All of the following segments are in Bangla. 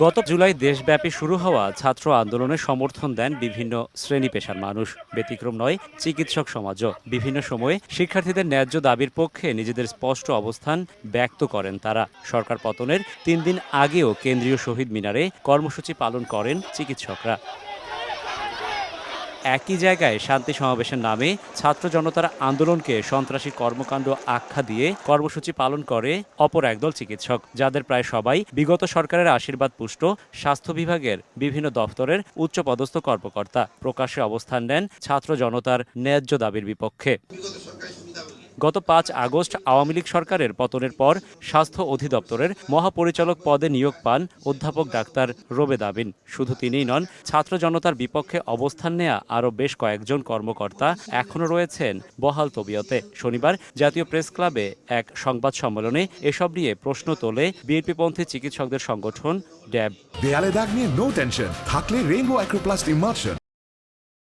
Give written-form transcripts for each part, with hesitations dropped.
গত জুলাই দেশব্যাপী শুরু হওয়া ছাত্র আন্দোলনে সমর্থন দেন বিভিন্ন শ্রেণী পেশার মানুষ। ব্যতিক্রম নয় চিকিৎসক সমাজও। বিভিন্ন সময়ে শিক্ষার্থীদের ন্যায্য দাবির পক্ষে নিজেদের স্পষ্ট অবস্থান ব্যক্ত করেন তারা। সরকার পতনের ৩ দিন আগেও কেন্দ্রীয় শহীদ মিনারে কর্মসূচি পালন করেন চিকিৎসকরা। একই জায়গায় শান্তি সমাবেশের নামে ছাত্র জনতার আন্দোলনকে সন্ত্রাসী কর্মকাণ্ড আখ্যা দিয়ে কর্মসূচি পালন করে অপর একদল চিকিৎসক, যাদের প্রায় সবাই বিগত সরকারের আশীর্বাদ পুষ্ট স্বাস্থ্য বিভাগের বিভিন্ন দপ্তরের উচ্চপদস্থ কর্মকর্তা। প্রকাশ্যে অবস্থান নেন ছাত্র জনতার ন্যায্য দাবির বিপক্ষে। গত ৫ আগস্ট আওয়ামী লীগ সরকারের পতনের পর স্বাস্থ্য অধিদপ্তরের মহাপরিচালক পদে নিয়োগ পান অধ্যাপক ডাক্তার রোবেদ আমিন। শুধু তিনিই নন, ছাত্র জনতার বিপক্ষে অবস্থান নেয়া আরও বেশ কয়েকজন কর্মকর্তা এখনও রয়েছেন বহাল তবিয়তে। শনিবার জাতীয় প্রেস ক্লাবে এক সংবাদ সম্মেলনে এসব নিয়ে প্রশ্ন তোলে বিএনপিপন্থী চিকিৎসকদের সংগঠন ড্যাব। দেয়ালে দাগ নিয়ে নো টেনশন, থাকলে rainbow acroplast emulsion.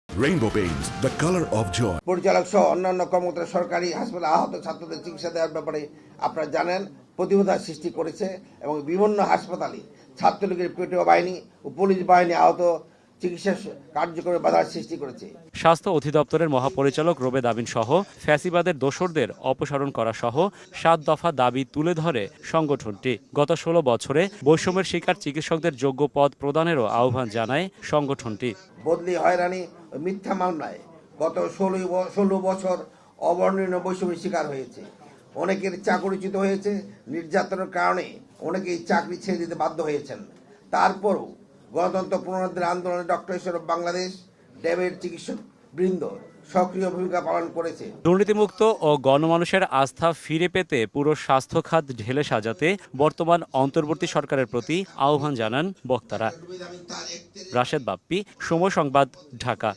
Rainbow paints, the colour of joy. পরিচালক সহ অন্যান্য কর্মকর্তা সরকারি হাসপাতালে আহত ছাত্রদের চিকিৎসা দেওয়ার ব্যাপারে আপনারা জানেন প্রতিবাদ সৃষ্টি করেছে এবং বিভিন্ন হাসপাতালে ছাত্রলীগের পেটোয়া বাহিনী ও পুলিশ বাহিনী আহত চিকিৎসা কার্যক্রমে বাধার সৃষ্টি করেছে। স্বাস্থ্য অধিদপ্তরের মহাপরিচালক রোবেদ আমিন সহ ফ্যাসিবাদের দোসরদের অপসারণ করা সহ ৭ দফা দাবি তুলে ধরে সংগঠনটি। গত ১৬ বছরে বৈষম্যের শিকার চিকিৎসকদের যোগ্য পদ প্রদানেরও আহ্বান জানায় সংগঠনটি। বদলি হয়রানি ও মিথ্যা মামলায় গত ১৬ বছর অবর্ণনীয় বৈষম্যের শিকার হয়েছে। অনেকের চাকরিচ্যুত হয়েছে। নির্যাতনের কারণে অনেকেই চাকরি ছেড়ে দিতে বাধ্য হয়েছেন। তারপরও গণতন্ত্র পুনরুদ্ধার আন্দোলনে ডক্টর ইসলাম বাংলাদেশ ড্যাবের চিকিৎসক বৃন্দ সক্রিয় ভূমিকা পালন করেছে। দুর্নীতিমুক্ত ও গণমানুষের আস্থা ফিরে পেতে পুরো স্বাস্থ্য খাত ঢেলে সাজাতে বর্তমান অন্তর্বর্তী সরকারের প্রতি আহ্বান জানান বক্তারা। রাশেদ বাপ্পি, সময় সংবাদ, ঢাকা।